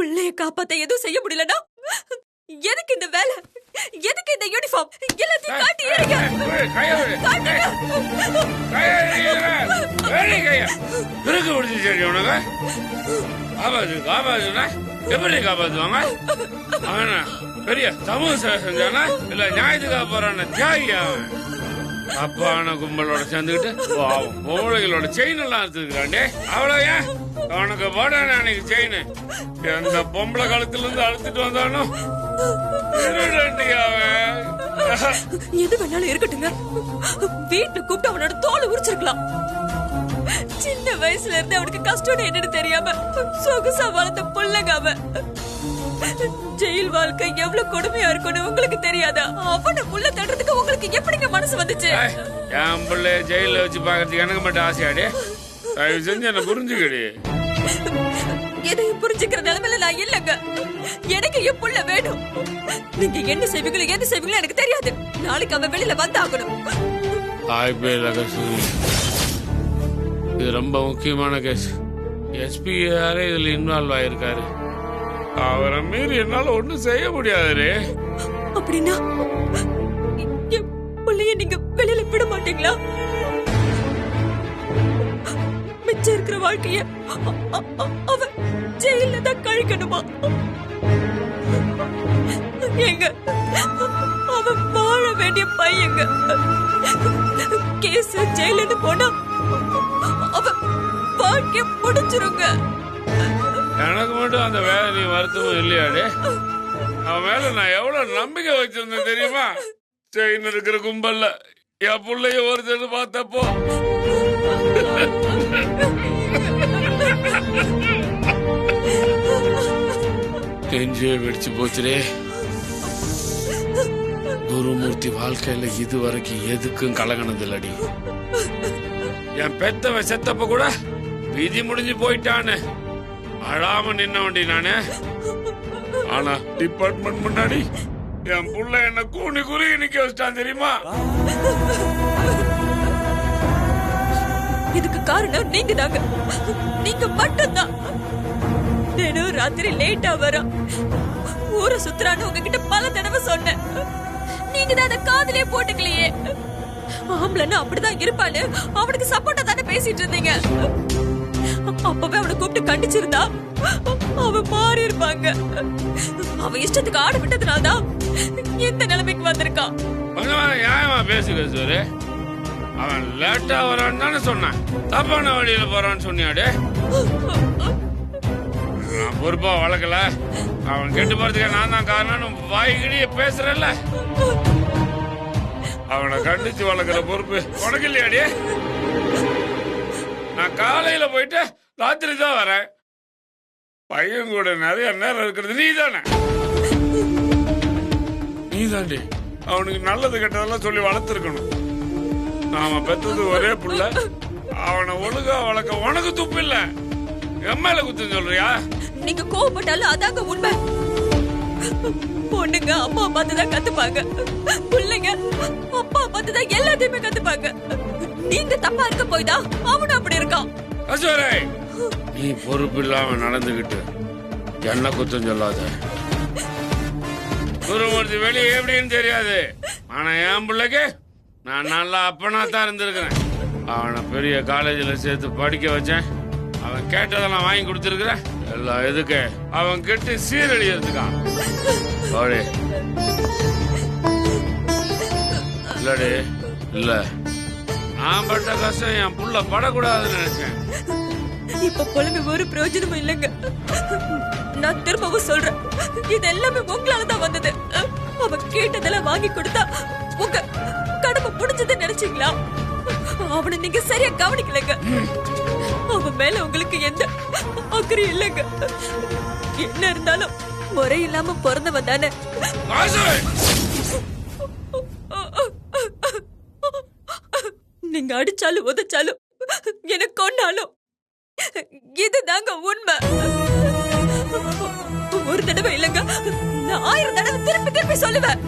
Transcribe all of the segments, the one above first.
பிள்ளைய காப்பாத்த எதுவும் செய்ய முடியலனா எதுக்கு இந்த வேலை? எதுக்கு இந்த யூனிஃபார்ம்? எல்லாத்தையும் காட்டி ஏறிங்க. எப்படி காப்பாத்துவாங்க? அவன பெரிய சமூக சேவை செஞ்சானா இல்ல நியாயத்துக்காக போறான தியாகியா? அப்பான கும்பலோட சேர்ந்துக்கிட்டு பொம்பளைகளோட செயின் எல்லாம் எடுத்துக்கிறாண்டே. அவ்வளோ ஏன் அவனுக்கு போடான அன்னைக்கு செயின் எந்த பொம்பளை காலத்துல இருந்து அழுத்துட்டு வந்தானோ எது வேணாலும் இருக்கட்டுங்க. வீட்டுல கூப்பிட்டு அவனோட தோலை உரிச்சிருக்கலாம். சின்ன வயசுல இருந்து அவனுக்கு கஷ்டம் என்னன்னு தெரியாம சொகுசா வளர்த்த புள்ளங்க அவன். ஜெயில் வாழ்க்கை எவ்வளவு கொடுமையா இருக்கும்னு உங்களுக்கு தெரியாதா? அவனை புள்ள தடுறதுக்கு உங்களுக்கு எப்படிங்க மனசு வந்துச்சு? என் பிள்ளைய ஜெயில வச்சு பாக்கிறதுக்கு எனக்கு மட்டும் ஆசையாடி. தயவு செஞ்சு என்ன புரிஞ்சுக்கடி. எதையும் புரிஞ்சுக்கிற நிலைமையில நான் இல்லங்க. எனக்கு என் புள்ள வேணும். நீங்க என்ன செய்வீங்களோ எது செய்வீங்களோ எனக்கு தெரியாது. நாளைக்கு அவன் வெளியில வந்தாகணும். இது ரொம்ப முக்கியமான கேஸ். எஸ்பி யாரே இதுல இன்வால்வ் ஆயிருக்காரு. அவரை மீறி என்னால ஒண்ணும் செய்ய முடியாது. அப்படின்னா என் பிள்ளைய நீங்க வெளியில விட மாட்டீங்களா? மிச்சம் இருக்கிற வாழ்க்கைய அவன் ஜெயில தான் கழிக்கணுமா? எங்க அவன் வாழ வேண்டிய பையங்க. கேஸ் ஜெயிலுன்னு போனா அவன் வாழ்க்கைய முடிச்சிருங்க. எனக்கு மட்டும் அந்த வேலை வருத்தமும் இல்லையாடே. அவன் மேல நான் எவ்வளவு நம்பிக்கை வச்சிருந்தேன் தெரியுமா? செயின் இருக்கிற கும்பல்ல என் பிள்ளைய ஒருத்தர் பார்த்தப்போ நெஞ்சே வெடிச்சு போச்சுரே. குருமூர்த்தி வாழ்க்கையில இது வரைக்கும் எதுக்கும் கலங்கினது இல்லடி. என் பெத்தவ செத்தப்ப கூட விதி முடிஞ்சு போயிட்டான்னு அழாம நின்ன வண்டி நானு. ஆனா டிபார்ட்மெண்ட் முன்னாடி என் புள்ள என்ன கூணி குறுகி நிக்க வச்சிட்டான் தெரியுமா? இதுக்கு காரணம் நீங்க தாங்க. நீங்க மட்டும்தான். தினம் ராத்திரி லேட்டா வரும், ஊரை சுத்துறான்னு உங்ககிட்ட பல தடவை சொன்னேன். நீங்க தான் அதை காதுலயே போட்டுக்கலையே. ஆம்பளன்னா அப்படிதான் இருப்பான்னு அவனுக்கு சப்போர்ட்டா தானே பேசிட்டு இருந்தீங்க. அப்பவே அவனை கூப்பிட்டு கண்டிச்சிருந்தா அவன் மாறி இருப்பாங்க. அவன் இஷ்டத்துக்கு ஆட விட்டதுனால்தான் எந்த நிலைமைக்கு வந்திருக்கான். பேசுக சார். அவன் லேட்டா வரான்னு தானே சொன்னான். தப்பான வழியில போறான்னு சொன்னியாடே. நான் பொறுப்பா வளர்க்கல. அவன் கெட்டு போறதுக்கு நான் தான் காரணம் வாய்கிடிய பேசுறல்ல. அவனை கண்டிச்சு வளர்க்கிற பொறுப்பு உனக்கு இல்லையாடே. நான் காலையில போயிட்டு ராத்திரி தான் வரேன். பையன் கூட நிறைய நேரம் இருக்கிறது நீ தானே. நீ தாண்டி அவனுக்கு நல்லது கெட்டதெல்லாம் சொல்லி வளர்த்துருக்கணும். நாம பெற்றது ஒரே புள்ள. அவனை ஒழுங்கா வளர்க்க உனக்கு துப்பு இல்ல. எம்மையில குத்து சொல்றியா? நீங்க கோவப்பட்டாலும் அதாங்க உண்மை. பொண்ணுங்க அம்மா பார்த்துதான் கத்துப்பாங்க. பிள்ளைங்க அப்பா பார்த்துதான் எல்லாத்தையுமே கத்துப்பாங்க. நீங்க தப்பா இருக்க போய்தான் அவனும் அப்படி இருக்கான். நீ பொறுப்பு இல்லாம நடந்துகிட்டு என்ன குத்தம் சொல்லாத. குருமூர்த்தி வெளியே எப்படின்னு தெரியாது. ஆனா என் பிள்ளைக்கு நான் நல்லா அப்பனா தான் இருந்திருக்கிறேன். அவனை பெரிய காலேஜில் சேர்த்து படிக்க வச்சேன். அவன் கேட்டதெல்லாம் வாங்கி கொடுத்துருக்கிறேன். எல்லாம் எதுக்கு? அவன் கெட்டு சீரழியறதுக்கான். இல்லடி இல்ல, நான் பட்ட கஷ்டம் என் புள்ள படக்கூடாதுன்னு நினைச்சேன். இப்ப புலம்பி ஒரு பிரயோஜனமும் இல்லைங்க. நான் திரும்பவும் சொல்றேன், இது எல்லாமே உங்களாலதான் வந்தது. அவன் கேட்டதெல்லாம் வாங்கி கொடுத்தா உங்க கடமை முடிஞ்சது நினைச்சீங்களா? அவனை நீங்க சரியா கவனிக்கலங்க. அவன் மேல உங்களுக்கு எந்த அக்கறை இல்லைங்க. என்ன இருந்தாலும் முறை இல்லாம பிறந்தவன் தானே. நீங்க அடிச்சாலும் உதைச்சாலும் எனக்கு கொண்டாலும் இதுதாங்க உண்மை. ஒரு தடவை இல்லைங்க, நான் 1000 தடவை திருப்பி திருப்பி சொல்லுவேன்.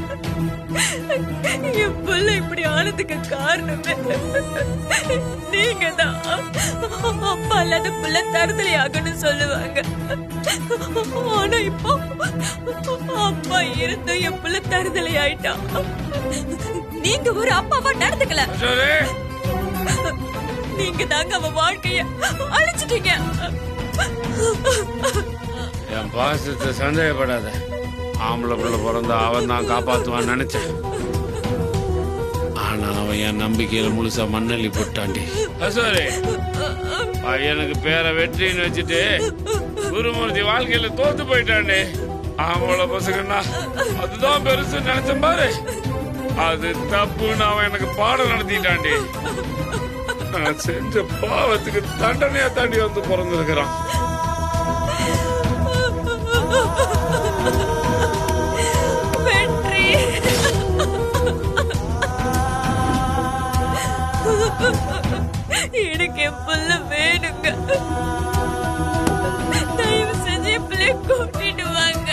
என் புள்ள இப்படி ஆனதுக்கு காரணமே நீங்க தான். அப்பா இல்லாத புள்ள தருதலை ஆகணும்னு சொல்லுவாங்க. ஆனா இப்போ அப்பா இருந்தும் என் புள்ள தருதலை ஆயிட்டான். நீங்க ஒரு அப்பாவா நடந்துக்கல. நீங்க தாங்க அவன் வாழ்க்கைய அழிச்சிட்டீங்க. என் பாசத்தை சந்தேகப்படாத. ஆம்பளை பிள்ளை பிறந்தா அவன் தான் காப்பாத்துவான்னு நினைச்சேன். ஆனா அவன் என் நம்பிக்கையில முழுசா மண்ணள்ளி போட்டாண்டி. சாரி, எனக்கு பேரை வெற்றின்னு வச்சுட்டு குருமூர்த்தி வாழ்க்கையில தோத்து போயிட்டாண்டி. ஆம்பளை பசங்கன்னா அதுதான் பெருசு நினைச்சேன் பாரு. அது தப்புன்னு அவன் எனக்கு பாடம் நடத்திட்டாண்டி. நான் செஞ்ச பாவத்துக்கு தண்டனையா தாண்டி வந்து பிறந்திருக்கிறான். வெற்றி, எனக்கு என் புள்ள வேணுங்க. தயவு செஞ்சு என் பிள்ளைய கூட்டிட்டு வாங்க.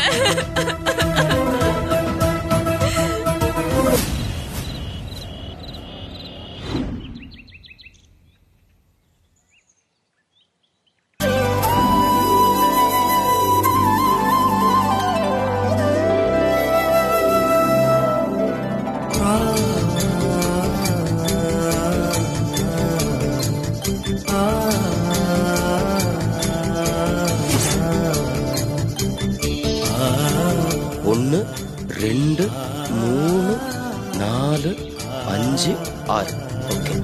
ஒன்று 2 3 4 5 6. ஓகே.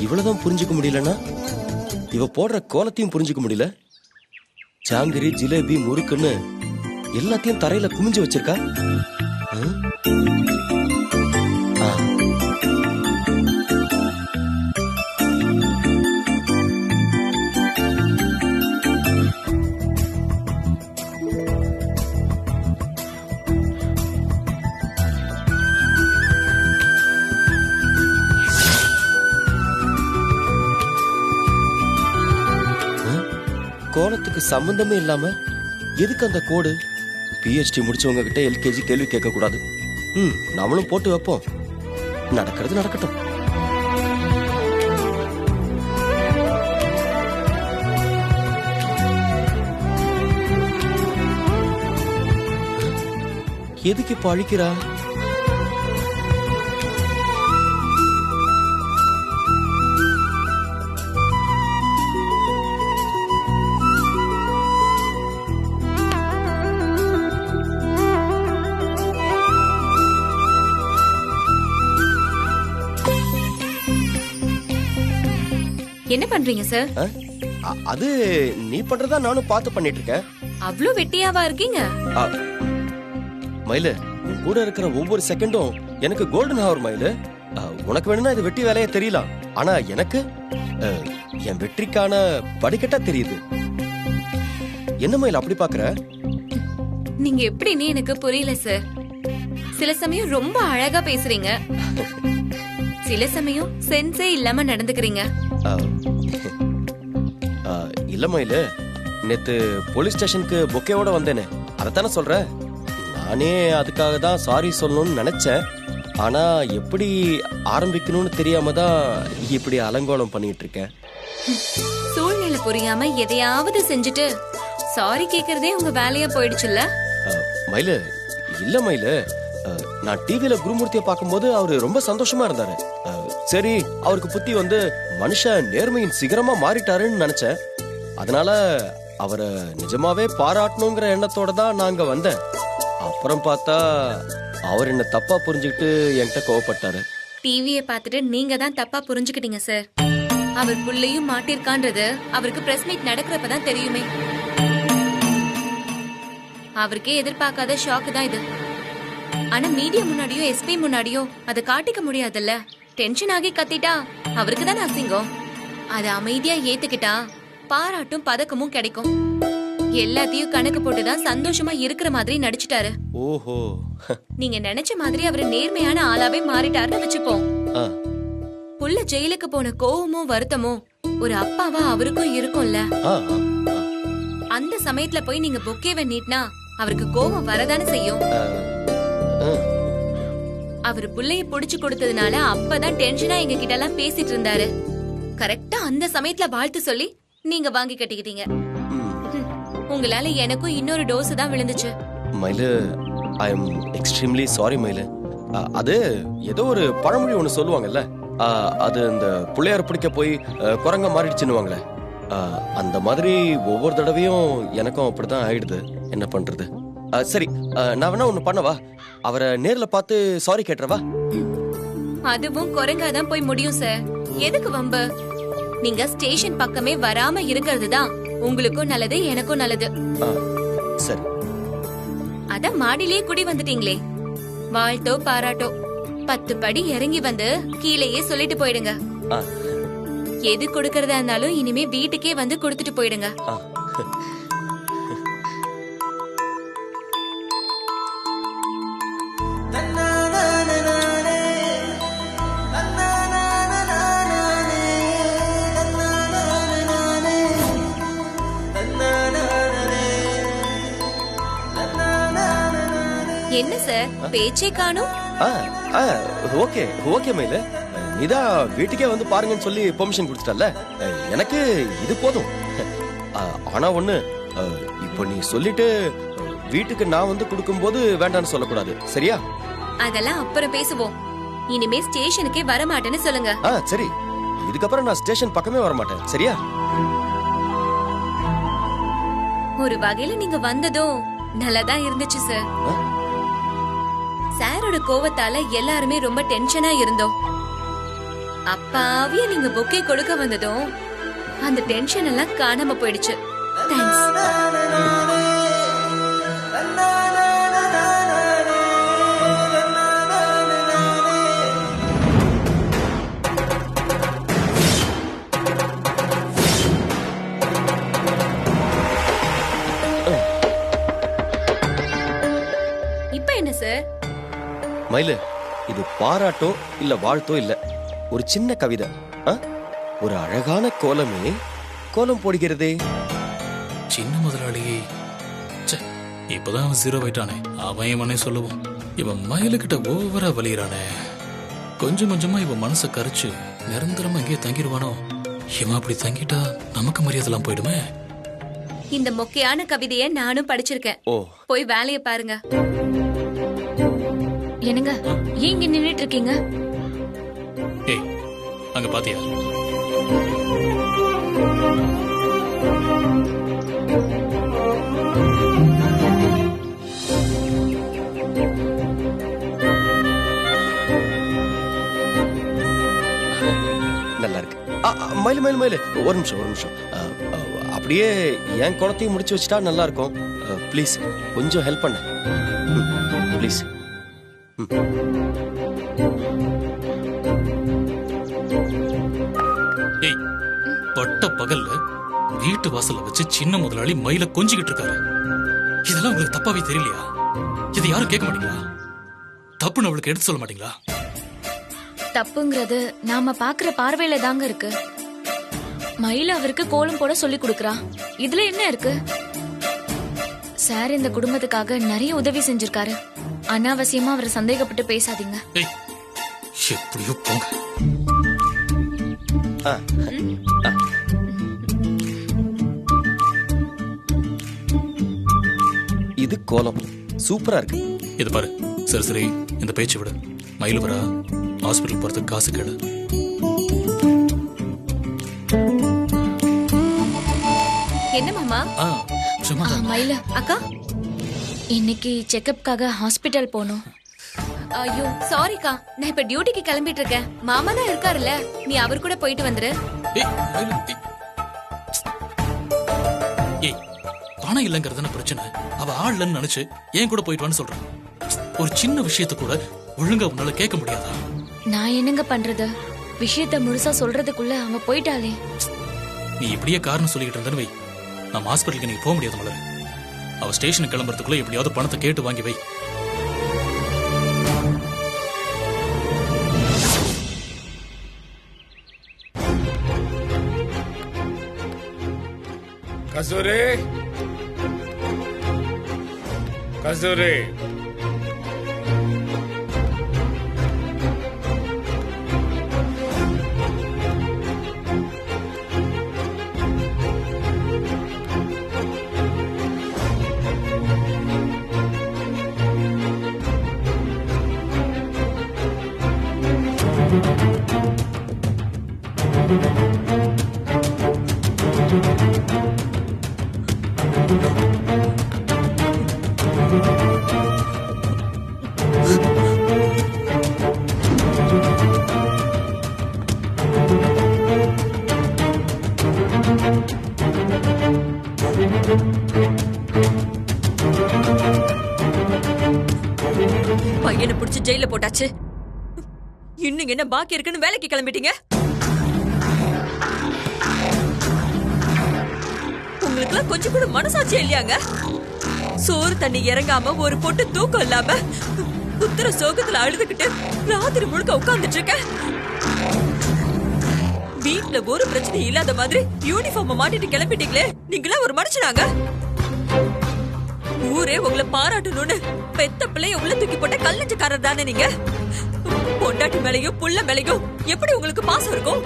இவ்வளவுதான் புரிஞ்சுக்க முடியலன்னா இவ போடுற கோலத்தையும் புரிஞ்சுக்க முடியல. ஜாங்கிரி, ஜிலேபி, முறுக்குன்னு எல்லாத்தையும் தரையில குமிஞ்சு வச்சிருக்கா. கோலத்துக்கு சம்பந்தமே இல்லாம எதுக்கு அந்த கோடு? PhD முடிச்சவங்க கிட்ட LKG கேள்வி கேட்க கூடாது. நம்மளும் போட்டு வைப்போம். நடக்கிறது நடக்கட்டும். எதுக்கு இப்ப அழிக்கிறா? என்ன பண்றீங்க சார்? அது நீ பண்றதா நானும் பார்த்து பண்ணிட்டு இருக்கேன். அவ்ளோ வெட்டியாவா இருக்கீங்க? மயிலு, உன் கூட இருக்கிற ஒவ்வொரு செகண்டும் எனக்கு கோல்டன் ஹவர் மயிலு. உனக்கு வேணும்னா இது வெட்டி வேலையா தெரியலாம். ஆனா எனக்கு என் வெற்றிக்கான படிக்கட்டா தெரியுது. என்ன மயில் அப்படி பாக்குற? நீங்க எப்படின்னு எனக்கு புரியல சார். சில சமயம் ரொம்ப அழகா பேசுறீங்க, சில சமயம் சென்ஸே இல்லாம நடந்துக்கிறீங்க. இல்ல மயிலு, நேத்து போலீஸ் ஸ்டேஷனுக்கு பொக்கேவோட வந்தேனே, அதத்தானே சொல்ற. நானே அதுக்காக தான் சாரி சொல்லணும்னு நினைச்சேன். ஆனா எப்படி ஆரம்பிக்கணும்னு தெரியாம தான் இப்படி அலங்கோலம் பண்ணிட்டு இருக்கேன். சூழ்நிலை புரியாம எதையாவது செஞ்சுட்டு சாரி கேக்குறதே உங்க வேலையா போயிடுச்சுல்ல? மயிலு, இல்ல மயிலு, நான் டிவில குருமூர்த்தியை பார்க்கும்போது அவரு ரொம்ப சந்தோஷமா இருந்தாரு. சரி, அவருக்கு புத்தி வந்து மனுஷன் நேர்மையின் சிகரமா மாறிட்டாருன்னு நினைச்சேன். அதனால அவரை நிஜமாவே பாராட்டணுங்கிற எண்ணத்தோட தான் நாங்க வந்தேன். அப்புறம் பார்த்தா அவர் என்ன தப்பா புரிஞ்சுக்கிட்டு என்கிட்ட கோவப்பட்டாரு. டிவியை பார்த்துட்டு நீங்க தான் தப்பா புரிஞ்சுக்கிட்டீங்க சார். அவர் புள்ளையும் மாட்டிருக்கான்றது அவருக்கு பிரஸ் மீட் நடக்கிறப்பதான் தெரியுமே. அவருக்கே எதிர்பார்க்காத ஷாக்கு தான் இது. ஆனா மீடியா முன்னாடியோ எஸ்பி முன்னாடியோ அதை காட்டிக்க முடியாதுல்ல. டென்ஷன் ஆகி கத்திட்டா அவருக்கு தானே அசிங்கம். அதை அமைதியா ஏத்துக்கிட்டா பாராட்டும் பதக்கமும் கிடைக்கும். எல்லாத்தையும் கணக்கு போட்டுதான் சந்தோஷமா இருக்கிற மாதிரி நடிச்சுட்டாரு. ஓஹோ. நீங்க நினைச்ச மாதிரி அவரு நேர்மையான ஆளாவே மாறிட்டாருன்னு வச்சுப்போம். ஆ, புள்ள ஜெயிலுக்கு போன கோவமும் வருத்தமும் ஒரு அப்பாவா அவருக்கும் இருக்கும்ல. ஆ, ஆ, ஆ. அந்த சமயத்துல போய் நீங்க பொக்கேவை நீட்டினா அவருக்கு கோவம் வரதானே செய்யும். ஆ. அவரு புள்ளைய புடிச்சு கொடுத்ததுனால அப்பதான் டென்ஷனா எங்க கிட்ட எல்லாம் பேசிட்டு இருந்தாரு. கரெக்டா அந்த சமயத்துல வாழ்த்து சொல்லி நீங்க வாங்கி கட்டிக்கிட்டீங்க. உங்களால எனக்கும் இன்னொரு டோஸ் தான் விழுந்துச்சு. மயிலு, ஐ எம் எக்ஸ்ட்ரீம்லி சாரி மயிலு. அது ஏதோ ஒரு பழமொழி ஒன்று சொல்லுவாங்கல்ல, அது இந்த பிள்ளையார் பிடிக்க போய் குரங்க மாறிடுச்சுன்னுவாங்களே, அந்த மாதிரி ஒவ்வொரு தடவையும் எனக்கும் அப்படிதான் ஆயிடுது. என்ன பண்றது? சரி, நான் வேணா ஒண்ணு பண்ணவா? அவரை நேர்ல பார்த்து சாரி கேட்டுறவா? அதுவும் குரங்காதான் போய் முடியும் சார். எதுக்கு வம்பு? நீங்க ஸ்டேஷன் பக்கமே வராம இருக்கிறது தான் உங்களுக்கும் நல்லது, எனக்கும் நல்லது. சரி. அத மாடிலேயே குடி வந்துட்டீங்களே, வாழ்த்தோ பாராட்டோ 10 படி இறங்கி வந்து கீழேயே சொல்லிட்டு போயிடுங்க. எது கொடுக்கறதா இருந்தாலும் இனிமே வீட்டுக்கே வந்து கொடுத்துட்டு போயிடுங்க. என்ன சார் பேச்சே காணும்? ஓகே ஓகே மயிலு, நீதான் வீட்டுக்கே வந்து பாருங்கன்னு சொல்லி பெர்மிஷன் கொடுத்துட்டல, எனக்கு இது போதும். ஆனா ஒண்ணு, இப்போ நீ சொல்லிட்டு வீட்டுக்கு நான் வந்து கொடுக்கும்போது வேண்டான்னு சொல்லக்கூடாது, சரியா? அதெல்லாம் அப்புறம் பேசுவோம். இனிமே ஸ்டேஷனுக்கே வர மாட்டேன்னு சொல்லுங்க. சரி, இதுக்கப்புறம் நான் ஸ்டேஷன் பக்கமே வர மாட்டேன், சரியா? ஒரு வகையில நீங்க வந்ததும் நல்லாதான் இருந்துச்சு சார். சாரோட கோவத்தால எல்லாருமே ரொம்ப டென்ஷனா இருந்தோம். அப்பாவிய நீங்க பொக்கே கொடுக்க வந்ததும் அந்த டென்ஷன் எல்லாம் காணாம போயிடுச்சு. தேங்க்ஸ். இப்ப என்ன சார்? மயிலு, இது பாராட்டோ இல்ல வாழ்த்தோ இல்ல, ஒரு சின்ன கவிதை. ஒரு அழகான கோலமே கோலம் போடுகிறதே. சின்ன முதலாளி இப்பதான் அவன் 0 ஆயிட்டானே. அவன் இவனே சொல்லுவான், இவன் மயிலுக்கிட்ட ஓவரா வலிகிறானே. கொஞ்சம் கொஞ்சமா இவன் மனசை கரைச்சு நிரந்தரமா இங்கே தங்கிடுவானோ. இவன் அப்படி தங்கிட்டா நமக்கு மரியாதைலாம் போயிடுமே. இந்த மொக்கையான கவிதைய நானும் படிச்சிருக்கேன். போய் வேலைய பாருங்க. என்னங்க ஏங்க நின்னுட்டு இருக்கீங்க? ஏய், அங்க பாத்தியா? நல்லா இருக்கு. மயிலு மயிலு மயிலு, ஒரு நிமிஷம். அப்படியே என் குளத்தையும் முடிச்சு வச்சுட்டா நல்லா இருக்கும். ப்ளீஸ் கொஞ்சம் ஹெல்ப் பண்ண ப்ளீஸ். ஏய், பட்ட பகல்ல வீட்டு வாசல்ல வச்சு சின்ன முதலாளி மயில கொஞ்சிக்கிட்டு இருக்காரு. இதெல்லாம் உங்களுக்கு தப்பாவே தெரியலையா? இது யாரும் கேட்க மாட்டீங்களா? தப்புன்னு அவளுக்கு எடுத்து சொல்ல மாட்டீங்களா? தப்புங்கிறது நாம பாக்குற பார்வையில தாங்க இருக்கு. மயில அவருக்கு கோலம் போட சொல்லி கொடுக்கறா, இதுல என்ன இருக்கு? சார் இந்த குடும்பத்துக்காக நிறைய உதவி செஞ்சிருக்காரு. அனாவசியமா அவரை சந்தேகப்பட்டு பேசாதீங்க. எப்படியோ போங்க. இது கோலம் சூப்பரா இருக்கு. இது பாரு, சரி இந்த பேச்சு விட. மயில வரா, ஹாஸ்பிட்டல் போறதுக்கு காசு கேடு. என்ன மாமா? மயில அக்கா, இன்னைக்கு செக்கப்காக ஹாஸ்பிட்டல் போனோம். ஐயோ சாரிக்கா, நான் இப்ப டியூட்டிக்கு கிளம்பிட்டு இருக்கேன். மாமா தான் இருக்காருல்ல, நீ அவர் கூட போயிட்டு வந்துரு. ஏய், பணம் இல்லங்கிறதுன பிரச்சனை. அவ ஆள் இல்லைன்னு நினைச்சு ஏன் கூட போயிட்டு வான்னு சொல்றான். ஒரு சின்ன விஷயத்த கூட ஒழுங்கா உன்னால கேட்க முடியாதா? நான் என்னங்க பண்றது? விஷயத்த முழுசா சொல்றதுக்குள்ள அவ போயிட்டாளே. நீ இப்படியே காரணம் சொல்லிக்கிட்டு இருந்தேன்னு வை, நம்ம ஹாஸ்பிட்டலுக்கு நீங்க போக முடியாது மலர். அவ ஸ்டேஷனுக்கு கிளம்புறதுக்குள்ள எப்படியாவது பணத்தை கேட்டு வாங்கி வை. கஸ்தூரி, கஸ்தூரி, பையனை புடிச்சு ஜெயில போட்டாச்சு. இன்னும் என்ன பாக்கி இருக்குன்னு வேலைக்கு கிளம்பிட்டீங்க. உங்களுக்கு கொஞ்சம் கூட மனசாட்சி இல்லையாங்க? சோறு தண்ணி இறங்காம ஒரு பொட்டு தூக்கம் இல்லாம புத்திர சோகத்துல அழுதுகிட்டு ராத்திரி முழுக்க உட்கார்ந்துட்டு இருக்க. வீட்டுல ஒரு பிரச்சனை இல்லாத மாதிரி யூனிஃபார்ம் மாட்டிட்டு கிளம்பிட்டீங்களே, நீங்களா ஒரு மனுஷனாங்க? ஊரே உங்களை பாராட்டணும்னு பெத்த பிள்ளைய உள்ள தூக்கி போட்ட கல்லஞ்சக்காரர் தானே நீங்க? பொண்டாட்டி மேலையும் புள்ள மேலையும் எப்படி உங்களுக்கு பாசம் இருக்கும்?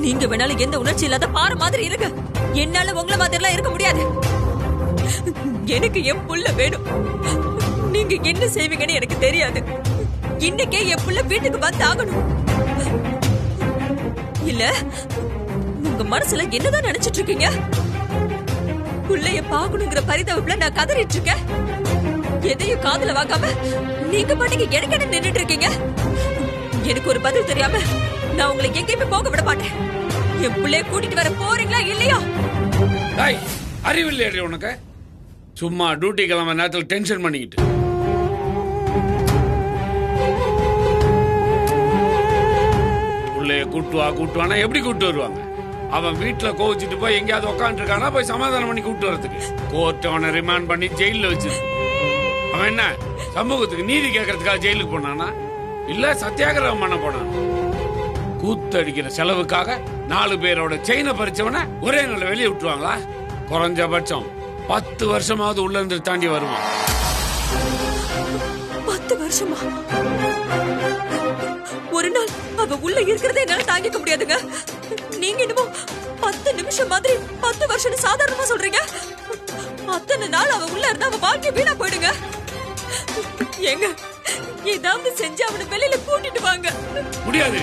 நீங்க வேணாலும் எந்த உணர்ச்சி இல்லாத பாறை மாதிரி இருங்க. என்னால உங்களை மாதிரி எல்லாம் இருக்க முடியாது. எனக்கு என் புள்ள வேணும். நீங்க என்ன செய்வீங்கன்னு எனக்கு தெரியாது. இன்னைக்கே என் புள்ள வீட்டுக்கு வந்து ஆகணும். இல்ல உங்க மனசுல என்னதான் நினைச்சிட்டு இருக்கீங்க? புள்ளைய பாக்கணுங்கிற பரிதாபத்துல நான் கதறிட்டு இருக்கேன். எதையும் காதுல வாங்காம நீங்க பாட்டுக்கு எனக்கு நின்னுட்டு இருக்கீங்க. எனக்கு ஒரு பதில் தெரியாம நான் உங்களை எங்கேயுமே போக விட மாட்டேன். என் பிள்ளைய கூட்டிட்டு வர போறீங்களா இல்லையா? அறிவில்லை உனக்கு? சும்மா டியூட்டி கிளம்ப நேரத்தில் டென்ஷன் பண்ணிக்கிட்டு பிள்ளைய கூட்டுவானா எப்படி கூட்டு வருவாங்க? அவன் வீட்டுல கோவிச்சுட்டு போய் எங்கேயாவது உட்காந்து இருக்கானா போய் சமாதானம் பண்ணி கூட்டு வரதுக்கு கோர்ட் அவனை ரிமாண்ட் பண்ணி ஜெயில வச்சு அவன் என்ன சமூகத்துக்கு நீதி கேட்கறதுக்காக ஜெயிலுக்கு போனானா இல்ல சத்தியாகிரகம் பண்ண போனான்? கூத்தடிக்கிற செலவுக்காக 4 பேரோட செயினை பறிச்சவன ஒரே நாள் வெளியே விட்டுருவாங்களா? குறைஞ்சபட்சம் 10 வருஷமாவது உள்ள இருந்து தாண்டி வருவான். 10 வருஷமா? ஒரு நாள் அவ உள்ள இருக்கிறதே என்னால தாங்கிக்க முடியாதுங்க. நீங்க என்னமோ 10 நிமிஷம் மாதிரி 10 வருஷம் சாதாரணமா சொல்றீங்க. அத்தனை நாள் அவ உள்ள இருந்தா அவ வாழ்க்கை வீணா போயிடுங்க. ஏங்க ஏதாவது செஞ்சு அவனை வெளியில கூட்டிட்டு வாங்க. முடியாது.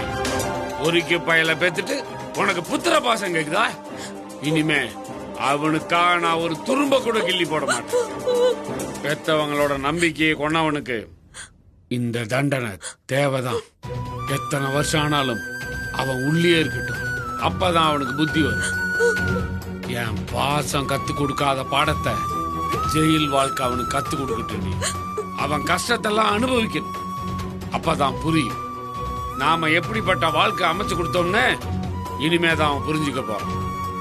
ஒருக்கி பயல பேத்துட்டு உனக்கு புத்திர பாசம் கேக்குதா? இனிமே அவனுக்காக நான் ஒரு துரும்ப கூட கிள்ளி போட மாட்டேன். பெத்தவங்களோட நம்பிக்கையை கொண்டவனுக்கு இந்த தண்டனை தேவைதான். எத்தனை வருஷம் ஆனாலும் அவன் உள்ளே இருக்கட்டும். அப்பதான் அவனுக்கு புத்தி வரும். என் பாசம் கத்து கொடுக்காத பாடத்தை ஜெயில் வாழ்க்கை அவனுக்கு கத்து கொடுக்கட்டு. அவன் கஷ்டத்தெல்லாம் அனுபவிக்கணும். அப்பதான் புரியும் நாம எப்படிப்பட்ட வாழ்க்கை அமைச்சு கொடுத்தோம்னு. இனிமேதான் அவன் புரிஞ்சுக்க போறான்.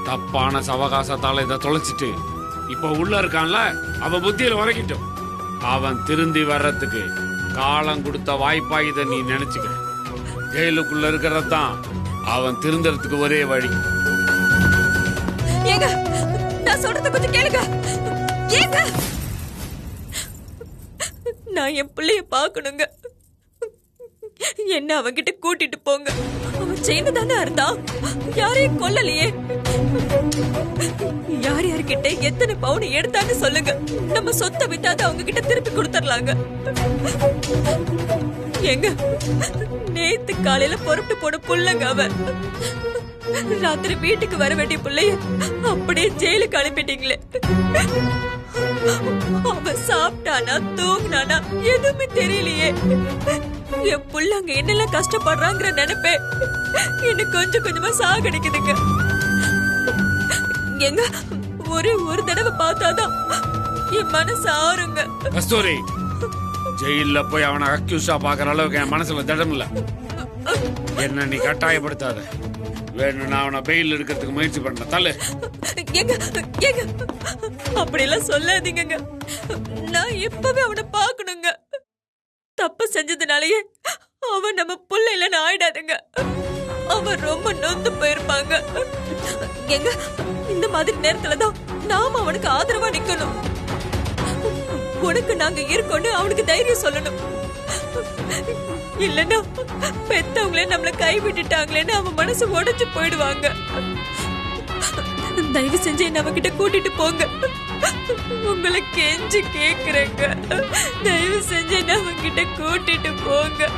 தப்பான சவகாசத்தால இதை தொலைச்சிட்டு இப்ப உள்ள இருக்கான்ல அவன் புத்தியில உரைக்கிட்டோம். அவன் திருந்தி வர்றதுக்கு காலம் கொடுத்த வாய்ப்பா இதை நீ நினைச்சுக்க. ஜெயிலுக்குள்ள இருக்கிறதான் அவன் திருந்தறதுக்கு ஒரே வழி. ஏங்க நான் சொல்றத கொஞ்சம் கேளுங்க. ஏங்க நான் என் பிள்ளைய பாக்கணுங்க. என்ன அவன்கிட்ட கூட்டிட்டு போங்க. அவன் செயின தானே இருந்தா யாரையும் கொல்லலையே. யார் யார்கிட்ட எத்தனை பவுன் எடுத்தான்னு சொல்லுங்க. நம்ம சொத்தை விட்டாது அவங்க கிட்ட திருப்பி கொடுத்துடலாங்க. எங்க நேத்து காலையில புறப்பட்டு போன புள்ளங்க அவன். ராத்திரி வீட்டுக்கு வர வேண்டிய பிள்ளைய அப்படியே ஜெயிலுக்கு அனுப்பிட்டீங்களே. அவன் சாப்பிட்டானா தூங்கினானா எதுவுமே தெரியலையே. என் புள்ள அங்க என்னெல்லாம் கஷ்டப்படுறாங்கிற நினைப்பே எனக்கு கொஞ்சம் கொஞ்சமா சாகடிக்குதுங்க. எங்க ஒரே ஒரு தடவை பார்த்தாதான் என் மனசு ஆறுங்க. கஸ்தூரி, ஜெயில போய் அவனை அக்யூஸா பாக்குற அளவுக்கு என் மனசுல திடம் இல்ல. என்ன நீ கட்டாயப்படுத்தாத. வேணும்னா அவனை பெயில் எடுக்கிறதுக்கு முயற்சி பண்ண தள்ளு. எங்க எங்க அப்படியெல்லாம் சொல்லாதீங்க. நான் இப்பவே அவனை பார்க்கணுங்க. தப்பு செஞ்சதுனாலயே அவன் நம்ம புள்ள இல்லைன்னு ஆயிடாதுங்க. அவன் ரொம்ப நொந்து போயிருப்பாங்க. எங்க இந்த மாதிரி நேரத்துலதான் நாம அவனுக்கு ஆதரவா நிக்கணும். உனக்கு நாங்க இருக்கோன்னு அவனுக்கு தைரியம் சொல்லணும். இல்லன்னா பெத்தவங்களே நம்மள கைவிட்டுட்டாங்களேன்னு அவன் மனசு உடைஞ்சு போயிடுவாங்க. தயவு செஞ்சு என்ன அவகிட்ட கூட்டிட்டு போங்க. உங்களை கெஞ்சி கேக்குறேங்க. தயவு செஞ்சு என்ன அவங்கிட்ட கூட்டிட்டு போங்க.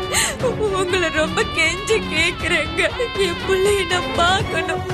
உங்களை ரொம்ப கெஞ்சி கேக்குறேங்க. என் பிள்ளைய நான் பார்க்கணும்.